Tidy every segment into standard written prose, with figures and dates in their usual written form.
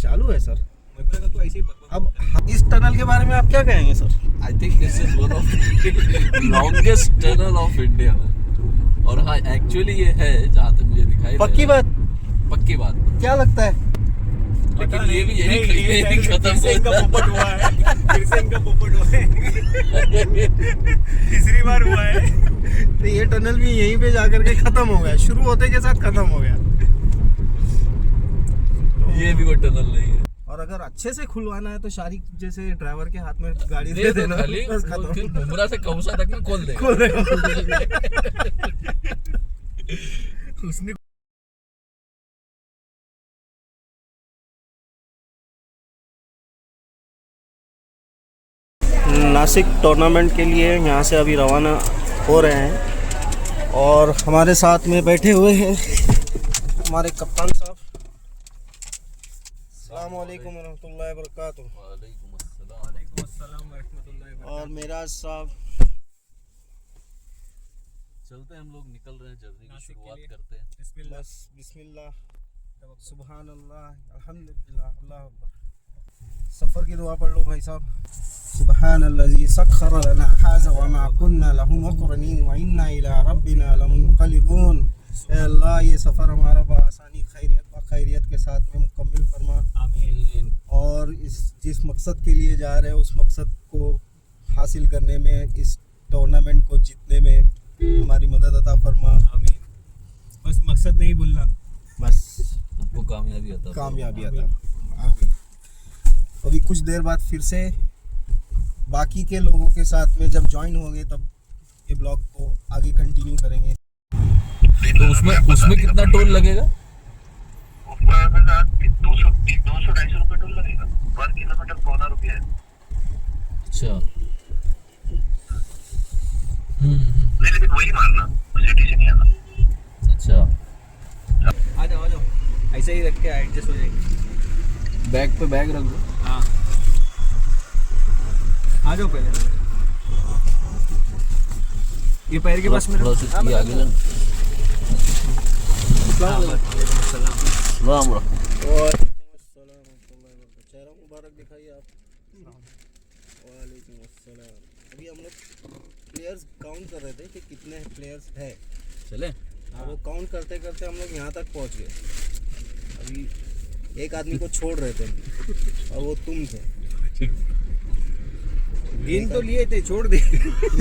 चालू है सर। मेरे को लगा तो ऐसे ही अब इस टनल के बारे में आप क्या कहेंगे sir? I think this is one of longest tunnel of India. और हाँ, एक्चुअली ये है जहाँ तक मुझे दिखाई पक्की बात? पक्की बात। क्या लगता है? लेकिन ये भी यही खत्म फिर से इनका पोपट हुआ है। फिर से इनका पोपट हुआ है। तीसरी बार हुआ है। तो ये टनल भी यहीं पे जाकर के खत्म हो गया, शुरू होते के साथ खत्म हो गया। ये भी वो टनल नहीं है। और अगर अच्छे से खुलवाना है तो शारिक जैसे ड्राइवर के हाथ में गाड़ी दे दे दो देना, खाली, बस वो खत्म। फिर मुमरा से कौसा तक में खोल देगा। खोल देगा। उसने नासिक टूर्नामेंट के लिए यहाँ से अभी रवाना हो रहे हैं और हमारे साथ में बैठे हुए हैं हमारे कप्तान साहब। अस्सलाम वालेकुम रहमतुल्लाहि व बरकातुहू। वालेकुम अस्सलाम व रहमतुल्लाहि व और मेराज साहब। चलते हैं, हम लोग निकल रहे हैं, जर्नी की नासिक के शुरुआत लिए। करते हैं। बिस्मिल्लाह। बस बिस्मिल्लाह, सुभान अल्लाह, अल्हम्दुलिल्लाह, अल्लाह अकबर। सफ़र की दुआ पढ़ लो भाई साहब। सुभान अल्लज़ी सख्खर लना हाज़ा व मा कुन्ना लहु मुक़रिनीन व इन्ना इला रब्बिना लमुनक़लिबून। ए अल्लाह, ये सफ़र हमारा बआसानी खैरियत के साथ में मुकम्मल फरमा। आमीन। और जिस मकसद के लिए जा रहे हैं उस मकसद को हासिल करने में, इस टूर्नामेंट को जीतने में हमारी मदद अता फरमा। आमीन। बस मकसद नहीं भूलना। बस आपको कामयाबी अता आता। आमीन। अभी कुछ देर बाद फिर से बाकी के लोगों के साथ में जब ज्वाइन होंगे तब ये ब्लॉग को आगे कंटिन्यू करेंगे। तो उसमें कितना टोल लगेगा? 200-250 रुपये टोल लगेगा पर किलोमीटर, 14 रुपये है। अच्छा। नहीं, लेकिन वही मानना, सिटी से नहीं आना। अच्छा, आ जाओ ऐसे ही रख के एडजस्ट हो जाएगी। बैग पे बैग रख दो। हाँ, आ जाओ पहले। ये पैर के पास में थोड़ा सा ये आगे लेना। राम राम। चेहरा मुबारक दिखाइए आप। वालेकुम अस्सलाम। अभी हम लोग प्लेयर्स काउंट कर रहे थे कि कितने प्लेयर्स है। चले। हाँ। वो काउंट करते करते हम लोग यहाँ तक पहुँच गए। अभी एक आदमी को छोड़ रहे थे और वो तुम थे। गिन तो लिए थे, छोड़ दिए।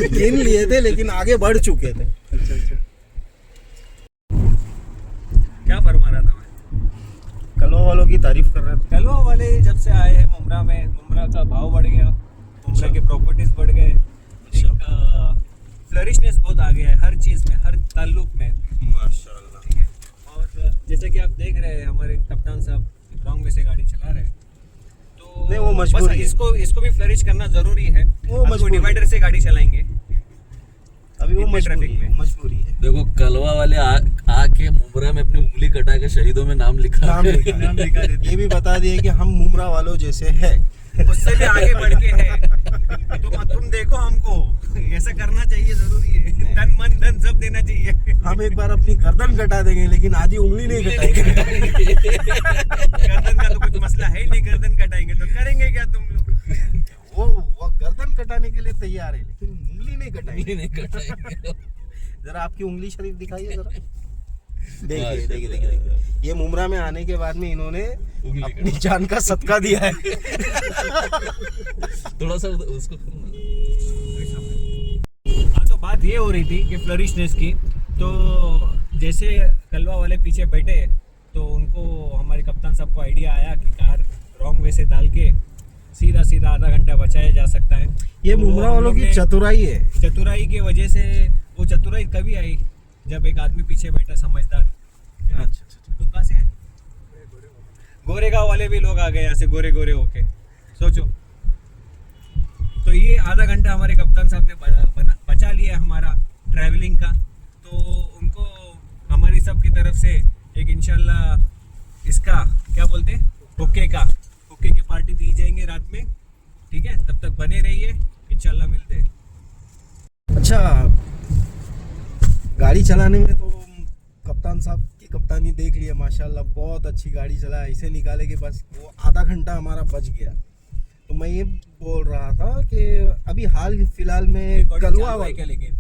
गिन लिए थे लेकिन आगे बढ़ चुके थे। अच्छा। क्या फरमा रहा था मैं? कलवा वालों की तारीफ कर रहे थे। कलवा वाले जब से आए हैं मुमरा में, मुमरा का भाव बढ़ गया, मुमरा के प्रॉपर्टीज बढ़ गए, फ्लरिशनेस बहुत आ गया है हर चीज़ में, हर ताल्लुक में। माशाल्लाह। ठीक है। और जैसे कि आप देख रहे हैं हमारे कप्तान साहब रॉन्ग में से गाड़ी चला रहे हैं, तो नहीं, वो मजबूरी है। इसको भी फ्लरिश करना जरूरी है। वो मजबूरी डिवाइडर से गाड़ी चलाएंगे अभी वो इतने मजबूरी ट्रैफिक है, में। मजबूरी है। देखो, कलवा वाले आके मुमरा में अपनी उंगली कटा के शहीदों में नाम लिखा नाम है। लिखा नाम लिखा देते। ये भी बता दिए कि हम मुमरा वालों जैसे है। उससे भी आगे बढ़ के है। तुम देखो, हमको ऐसा करना चाहिए, जरूरी है। तन मन धन सब देना चाहिए। हम एक बार अपनी गर्दन कटा देंगे लेकिन आधी उंगली नहीं कटाएंगे। गर्दन का तो कुछ मसला है ही नहीं, गर्दन कटाएंगे तो करेंगे क्या तुम लोग? वो गर्दन कटाने के लिए तैयार है लेकिन उंगली नहीं कटाएंगे। नहीं कटाएंगे। जरा आपकी उंगली शरीफ दिखाइए जरा। देखिए। ये मुमरा में आने के बाद में इन्होंने अपनी जान का सदका दिया है। थोड़ा सा उसको हाँ, तो बात ये हो रही थी कि फ्लरिशनेस की। तो जैसे कलवा वाले पीछे बैठे तो उनको, हमारे कप्तान साहब को आइडिया आया कि कार रॉन्ग वे से डाल के सीधा आधा घंटा बचाया जा सकता है। ये तो मुमरा हम वालों लोग की ने चतुराई है। चतुराई की वजह से, वो चतुराई कभी आई जब एक आदमी पीछे बैठा समझदार। तुम कहाँ से है? गोरेगांव वाले भी लोग आ गए यहाँ से, गोरे होके। सोचो, तो ये आधा घंटा हमारे कप्तान साहब ने बचा लिया हमारा ट्रैवलिंग का। तो उनको हमारी सब की तरफ से एक इंशाल्लाह इसका क्या बोलते हैं, हुक्के की पार्टी दी जाएंगे रात में। ठीक है, तब तक बने रहिए, इंशाल्लाह मिलते हैं। अच्छा, गाड़ी चलाने में तो कप्तान साहब की कप्तानी देख लिया, माशाल्लाह बहुत अच्छी गाड़ी चला, ऐसे निकाले कि बस वो आधा घंटा हमारा बच गया। तो मैं ये बोल रहा था कि अभी हाल फिलहाल में कलवा है क्या लेकिन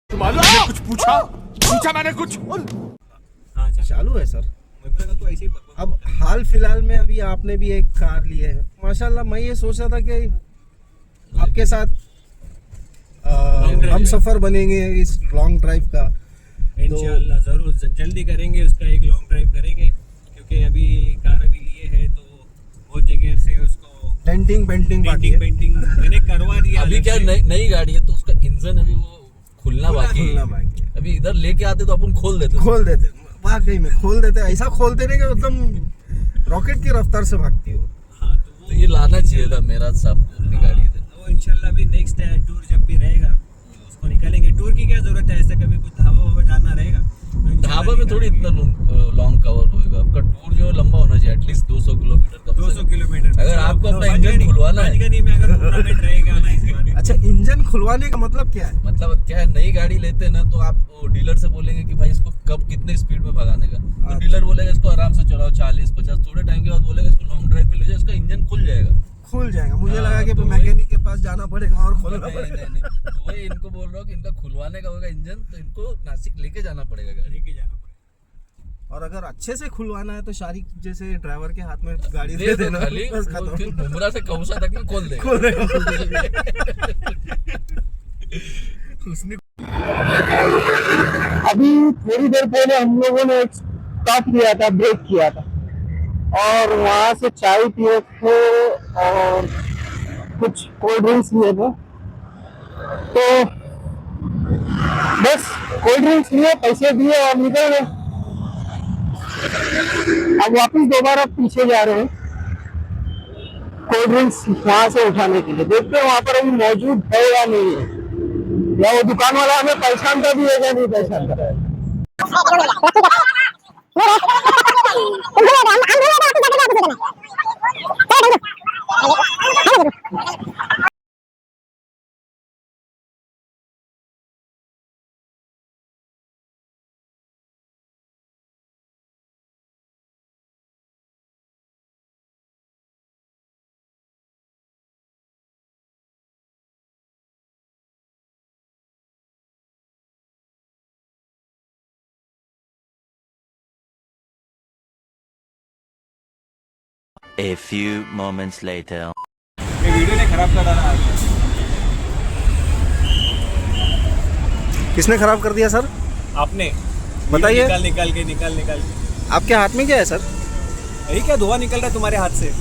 कुछ पूछा मैंने कुछ। हाँ अच्छा चालू है सर। मेरे को लगा तो ऐसे ही अब हाल फिलहाल में अभी आपने भी एक कार ली है माशाल्लाह। मैं ये सोच रहा था कि आपके साथ हम सफर बनेंगे इस लॉन्ग ड्राइव का। इंशाल्लाह जरूर जल्दी करेंगे उसका एक लॉन्ग ड्राइव करेंगे, क्योंकि अभी कार अभी लिए है तो बहुत जगह से उसको डेंटिंग पेंटिंग बाकी है। पेंटिंग मैंने करवा दिया। अभी क्या नई गाड़ी है तो उसका इंजन अभी वो खुलना बाकी खुलना है। बाकी है। अभी इधर लेके आते तो अपन खोल देते। वाकई में खोल देते, ऐसा खोलते नहीं कि एकदम रॉकेट की रफ्तार से भागती हो। हाँ तो ये लाना चाहिए था मेरा साहब को अपनी गाड़ी इधर। वो इंशाल्लाह अभी नेक्स्ट टूर जब भी रहेगा तो उसको निकालेंगे। टूर की क्या जरूरत है, ऐसा कभी कुछ ढाबा वाबा जाना रहेगा तो इंशाल्लाह ढाबा में थोड़ी इतना लॉन्ग कवर होएगा। आपका टूर जो लंबा होना चाहिए, एटलीस्ट 200 किलोमीटर कम से 200 कम। किलोमीटर। अगर आपको अपना इंजन खुलवाना है, पंचगनी में अगर टूर्नामेंट रहेगा ना इस बार, अच्छा, इंजन खुलवाने का मतलब क्या है? मतलब क्या है, नई गाड़ी लेते हैं ना तो आप डीलर से बोलेंगे कि भाई इसको कब कितने स्पीड में भगाने का, तो डीलर बोलेगा इसको आराम से चलाओ 40-50। थोड़े टाइम के बाद बोलेगा इसको लॉन्ग ड्राइव पे ले जाओ, इसका इंजन खुल जाएगा। खुल जाएगा। मुझे हाँ, लगा कि तो मैकेनिक के पास जाना पड़ेगा और खोलना नहीं, पड़ेगा। नहीं, नहीं। तो वही इनको बोल रहा हूँ कि इनका खुलवाने का होगा इंजन, तो इनको नासिक लेके जाना पड़ेगा गाड़ी। लेके जाना पड़ेगा। और अगर अच्छे से खुलवाना है तो शारिक जैसे ड्राइवर के हाथ में गाड़ी दे दे दो देना, खाली, बस वो खत्म। फिर मुमरा से कौसा तक में खोल देगा। खोल देगा। उसने अभी थोड़ी देर पहले हम लोगों ने एक स्टॉप किया था, ब्रेक किया था और वहाँ से चाय पिए थे और कुछ कोल्ड ड्रिंक्स लिए थे। तो बस कोल्ड ड्रिंक्स लिए, पैसे दिए और निकल गए। अब वापस दोबारा पीछे जा रहे हैं कोल्ड ड्रिंक्स वहाँ से उठाने के लिए। देखते हैं वहाँ पर अभी मौजूद है या नहीं है, या वो दुकान वाला हमें पहचानता भी है या नहीं पहचानता है। A few moments later. ये वीडियो ने खराब कर डाला आज। किसने खराब कर दिया सर? आपने बताइए। निकाल के आपके हाथ में क्या है सर? यही क्या धुआं निकल रहा है तुम्हारे हाथ से?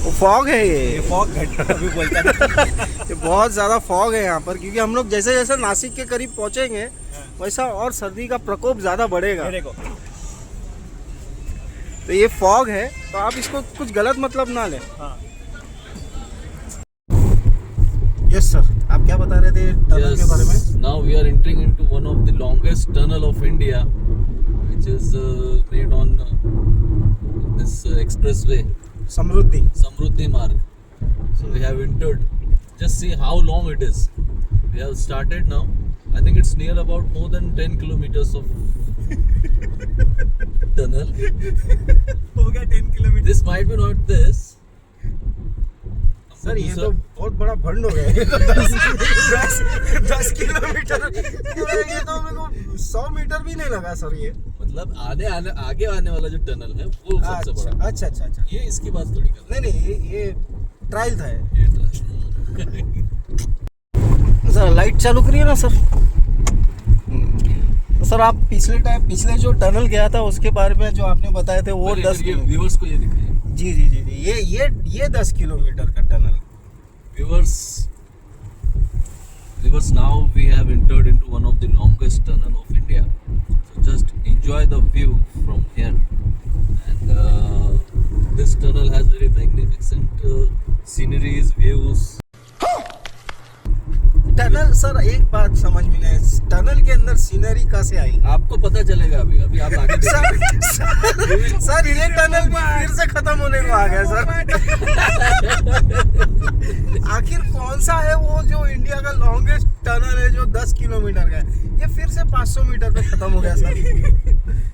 वो फॉग है ये ये। फॉग घट अभी बोलता था। ये बहुत ज़्यादा फॉग है यहाँ पर, क्योंकि हम लोग जैसे जैसे नासिक के करीब पहुँचेंगे वैसा और सर्दी का प्रकोप ज़्यादा बढ़ेगा। मेरे को तो ये फॉग है, तो आप इसको कुछ गलत मतलब ना लें। हाँ यस सर, आप क्या बता रहे थे टनल के बारे में? Yes, now we are entering into one of the longest tunnel of India, which is made on this expressway, Samruddhi Marg. So we have entered. Just see how long it is. We have started now. I think it's near about more than 10 kilometers of tunnel. हो गया 10 kilometre. This might be not this. Sir ये तो बहुत बड़ा भंड हो गया है। 10 kilometre, ये तो मेरे को 100 मीटर भी नहीं लगा सर ये। मतलब आगे आने वाला जो टनल है वो सबसे बड़ा। अच्छा। ये इसकी बात थोड़ी कर नहीं, ये ट्रायल था ये। रहे हैं। सर लाइट चालू करिए ना सर। तो सर आप पिछले जो टनल गया था उसके बारे में जो आपने बताए थे वो 10 ये व्यूअर्स को ये दिखाइए। जी, ये 10 किलोमीटर का tunnel. Viewers, now we have entered into one of the longest tunnel of India. So just enjoy the view from here. And this tunnel has very magnificent sceneries, views. Tunnel sir, एक बात समझ में नहीं, tunnel के अंदर scenery कैसे आई? आपको पता चलेगा अभी आप आगे सर ये टनल भी फिर से खत्म होने को आ गया सर। आखिर कौन सा है वो जो इंडिया का लॉन्गेस्ट टनल है जो 10 किलोमीटर का है? ये फिर से 500 मीटर पे खत्म हो गया सर।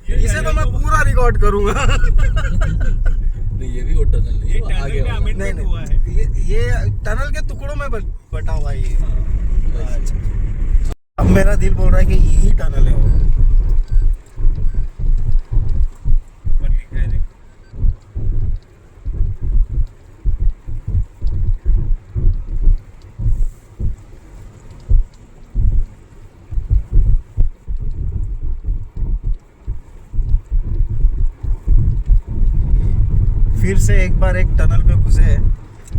इसे तो मैं पूरा रिकॉर्ड करूंगा। नहीं ये भी वो टनल नहीं ये है, वो टनल आगे में वाला। अमेंडमेंट हुआ है। ये टनल के टुकड़ों में बटा हुआ है ये। अब मेरा दिल बोल रहा है कि यही टनल है वो। ऊपर लिखा है, देखो। फिर से एक बार एक टनल में घुसे हैं,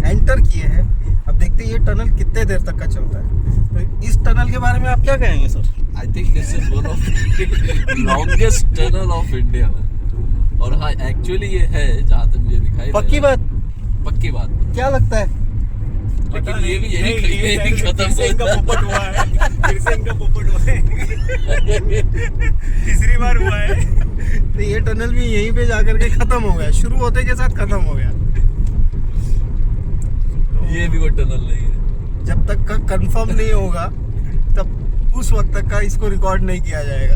एंटर किए हैं। अब देखते हैं ये टनल कितने देर तक का चलता है। तो इस टनल के बारे में आप क्या कहेंगे sir? I think this is one of the longest tunnel of India. और हाँ एक्चुअली ये है जहाँ तक मुझे दिखाई दे पक्की रहा है। बात? पक्की बात। क्या लगता है? लेकिन ये भी नहीं, यही ये खत्म फिर से इनका होता पोपट हुआ है। फिर से इनका पोपट हुआ है। तीसरी बार हुआ है। तो ये टनल भी यहीं पे जाकर के खत्म हो गया, शुरू होते के साथ खत्म हो गया। ये भी वो टनल नहीं है। जब तक का कंफर्म नहीं होगा तब उस वक्त तक का इसको रिकॉर्ड नहीं किया जाएगा।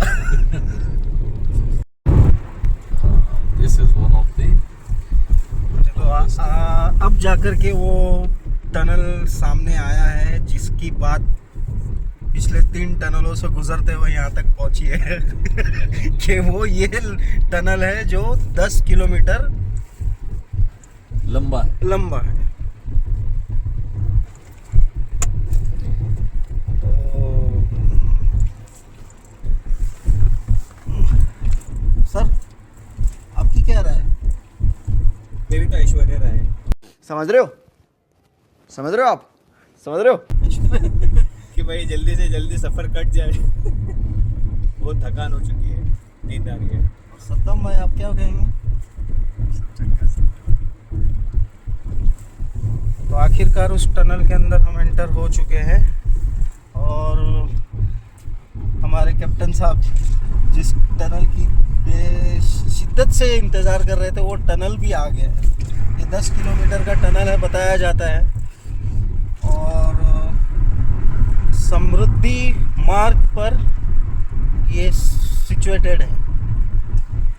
This is one of the तो अब जाकर के वो टनल सामने आया है जिसकी बात पिछले 3 टनलों से गुजरते हुए यहाँ तक पहुंची है। कि वो ये टनल है जो 10 किलोमीटर लंबा है। लंबा है। तो सर आपकी क्या राय है? मेरी तो ऐश्वर्या राय है समझ रहे हो? समझ रहे हो आप? समझ रहे हो? कि भाई जल्दी से जल्दी सफर कट जाए। बहुत थकान हो चुकी है, नींद आ रही है। सत्तम भाई आप क्या कहेंगे? तो आखिरकार उस टनल के अंदर हम एंटर हो चुके हैं और हमारे कैप्टन साहब जिस टनल की शिद्दत से इंतज़ार कर रहे थे वो टनल भी आ गया है। ये 10 किलोमीटर का टनल है बताया जाता है और समृद्धि मार्ग पर ये सिचुएटेड है।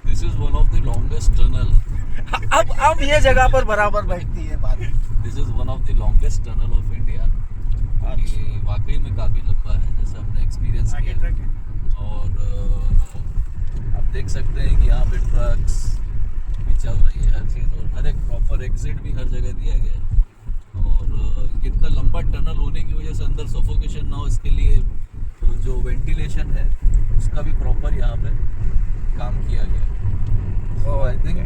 This is one of the longest tunnel. अब ये जगह पर बराबर बैठती है बात। This is one of the longest tunnel of India. ये वाकई में काफ़ी लंबा है जैसा हमने एक्सपीरियंस आगे किया। ट्रक है। और आप देख सकते हैं कि यहाँ पे ट्रक्स भी चल रही है हर चीज़ और हर एक प्रॉपर एग्जिट भी हर जगह दिया गया है। और इतना लंबा टनल होने की वजह से अंदर सफोकेशन ना हो इसके लिए तो जो वेंटिलेशन है उसका भी प्रॉपर यहाँ पे काम किया गया। सो आई थिंक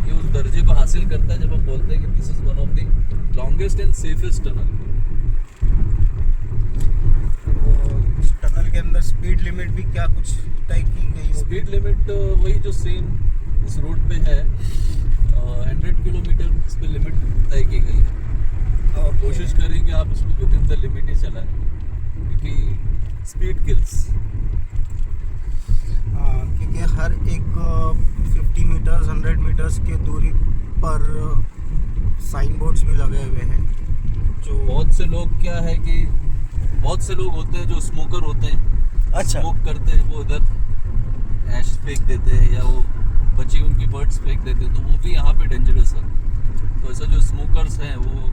ये उस दर्जे को हासिल करता है जब हम बोलते हैं कि this is one of the longest and safest tunnel. इस टनल के अंदर स्पीड लिमिट भी क्या कुछ तय की गई होगी? स्पीड लिमिट वही जो सेम इस रोड पे है 100 किलोमीटर इस पे लिमिट तय की गई है। और कोशिश करें कि आप इसको विद इन द लिमिट ही चलाएं क्योंकि स्पीड किल्स। क्योंकि हर एक 50 मीटर्स 100 मीटर्स के दूरी पर साइन बोर्ड्स भी लगे हुए हैं जो बहुत से लोग क्या है कि बहुत से लोग होते हैं जो स्मोकर होते हैं। अच्छा। स्मोक करते हैं वो उधर ऐश फेंक देते हैं या वो बची उनकी बर्ड्स फेंक देते हैं तो वो भी यहाँ पे डेंजरस है। तो ऐसा जो स्मोकर्स हैं वो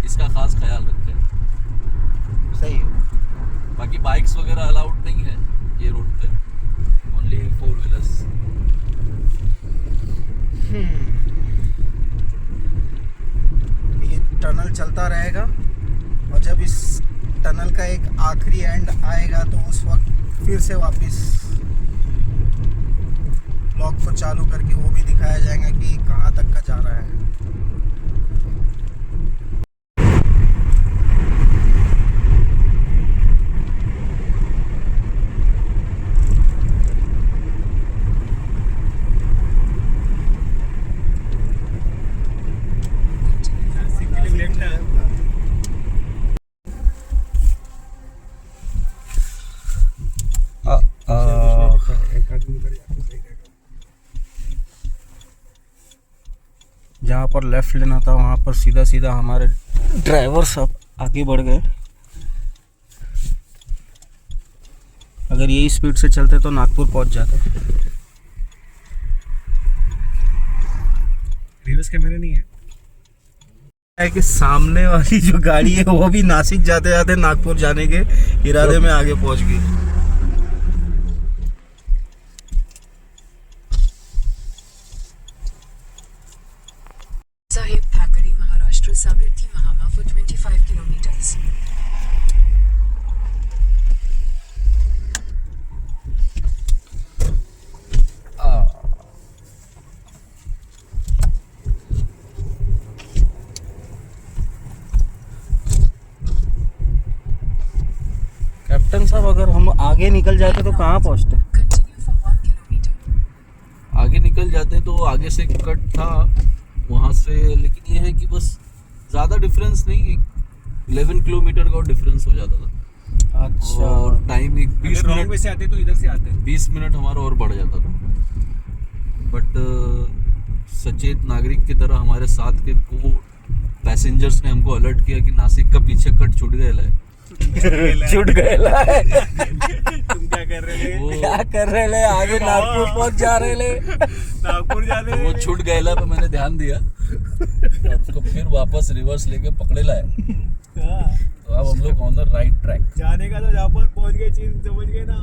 इसका खास ख्याल रखें। सही है। बाकी बाइक्स वगैरह अलाउड नहीं है ये रोड पे, ओनली 4 व्हीलर्स। ये टनल चलता रहेगा और जब इस टनल का एक आखिरी एंड आएगा तो उस वक्त फिर से वापस ब्लॉग को चालू करके वो भी दिखाया जाएगा कि कहाँ तक का जा रहा है। जहाँ पर लेफ़्ट लेना था वहाँ पर सीधा सीधा हमारे ड्राइवर साहब आगे बढ़ गए। अगर यही स्पीड से चलते तो नागपुर पहुंच जाते। रिवर्स कैमरे नहीं है कि सामने वाली जो गाड़ी है वो भी नासिक जाते जाते नागपुर जाने के इरादे में आगे पहुंच गई। Sahib Thakari, Maharashtra, Samriddhi Mahama for 25 kilometers. Captain साहब, अगर हम आगे निकल जाते तो कहाँ पहुँचते? Continue for 1 kilometer. आगे निकल जाते तो आगे से कट था वहाँ से, लेकिन ये है कि बस ज़्यादा डिफरेंस नहीं, 11 किलोमीटर का डिफरेंस हो जाता था। अच्छा। और टाइम एक 20 रॉन्ग मिनट वे से आते तो इधर से आते। 20 मिनट हमारा और बढ़ जाता था। बट सचेत नागरिक की तरह हमारे साथ के को पैसेंजर्स ने हमको अलर्ट किया कि नासिक का पीछे कट छूट गया है। छूट गए। तुम क्या कर रहे थे? क्या कर रहे ले? आगे नागपुर पहुंच जा रहे ले। नागपुर जाने तो वो छूट गया पे मैंने ध्यान दिया, उसको फिर वापस रिवर्स लेके पकड़े लाए। तो अब हम लोग ऑन द राइट ट्रैक। जाने का तो जापान पहुंच गए, चीन समझ गए ना।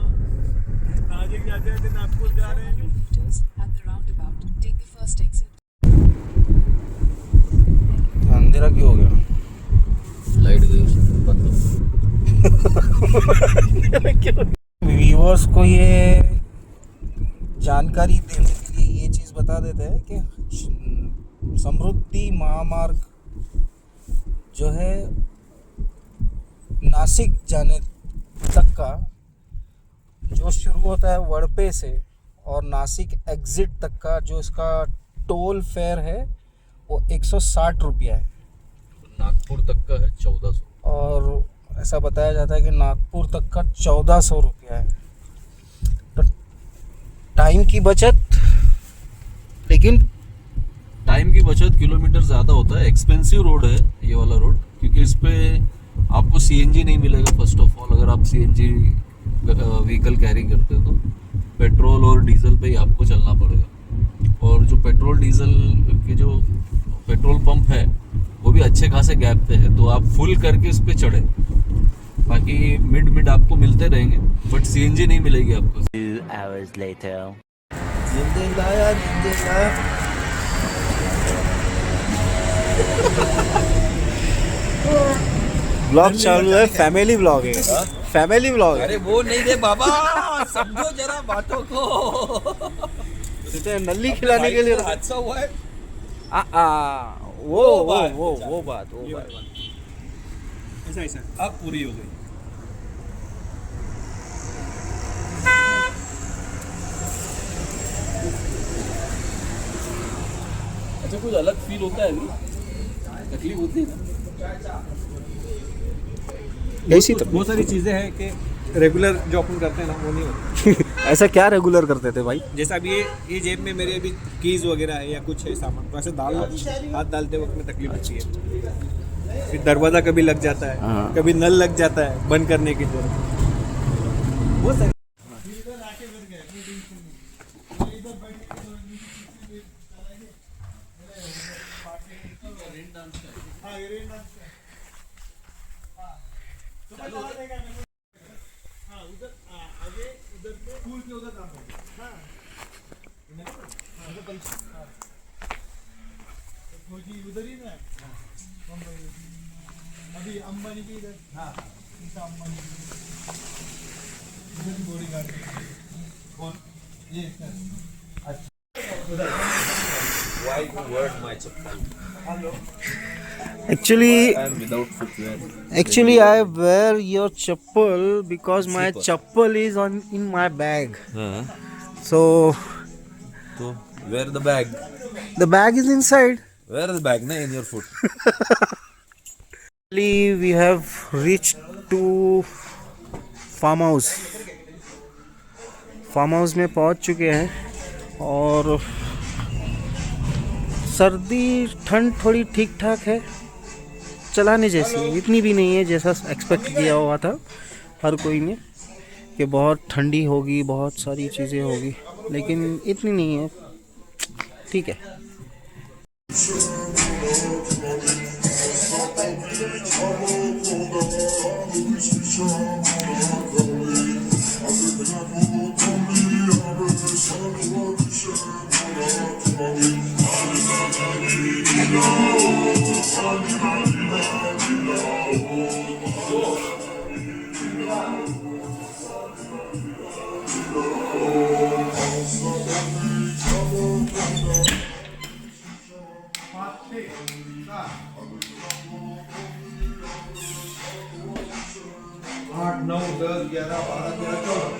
नासिक जाते हैं नागपुर जा रहे हैं। Kilometers at the roundabout. Take the first exit. अंधेरा क्यों हो गया? लाइट गई बंद। व्यूअर्स को ये जानकारी देने के लिए ये चीज़ बता देते हैं कि समृद्धि महामार्ग जो है नासिक जाने तक का, जो शुरू होता है वड़पे से और नासिक एग्ज़िट तक का, जो इसका टोल फेयर है वो 160 रुपया है। नागपुर तक का है 1400। और ऐसा बताया जाता है कि नागपुर तक का 1400 रुपया है। तो टाइम की बचत, लेकिन टाइम की बचत, किलोमीटर ज़्यादा होता है। एक्सपेंसिव रोड है ये वाला रोड, क्योंकि इस पे आपको सीएनजी नहीं मिलेगा। फर्स्ट ऑफ ऑल, अगर आप सीएनजी व्हीकल कैरी करते हो तो पेट्रोल और डीजल पे ही आपको चलना पड़ेगा। और जो पेट्रोल डीजल के जो पेट्रोल पंप है वो भी अच्छे खासे गैप पे है, तो आप फुल करके इस पे चढ़े। बाकी मिड आपको मिलते रहेंगे, बट सीएनजी नहीं मिलेगी आपको। 2 hours later. ब्लॉग चालू है, फैमिली ब्लॉग है। फैमिली ब्लॉग है। अरे वो नहीं रे बाबा, समझो जरा बातों को। नल्ली खिलाने के लिए हादसा हुआ है। वो बात। ऐसा अब पूरी हो गई। अच्छा, कुछ अलग फील होता है नहीं? तकलीफ होती है ना? ऐसी तो बहुत सारी चीज़ें हैं कि रेगुलर जो अपन करते हैं ना वो नहीं होती। ऐसा क्या रेगुलर करते थे भाई? जैसा अब ये जेब में मेरे अभी कीज वगैरह है या कुछ है सामान, तो ऐसे हाथ डालते वक्त में तकलीफ होती है। फिर दरवाज़ा कभी लग जाता है, कभी नल लग जाता है बंद करने की जरूरत। बहुत सारी Actually, I wear your chappal because my chappal is in my bag. So Where the bag? the bag is inside. Where the bag? Na in your foot. Actually, we have reached to farm house में पहुंच चुके हैं और सर्दी ठंड थोड़ी ठीक ठाक है, चलाने जैसी, इतनी भी नहीं है जैसा एक्सपेक्ट किया हुआ था हर कोई ने, कि बहुत ठंडी होगी, बहुत सारी चीज़ें होगी, लेकिन इतनी नहीं है, ठीक है। आठ, 9, 10, 11, 12, 13, 14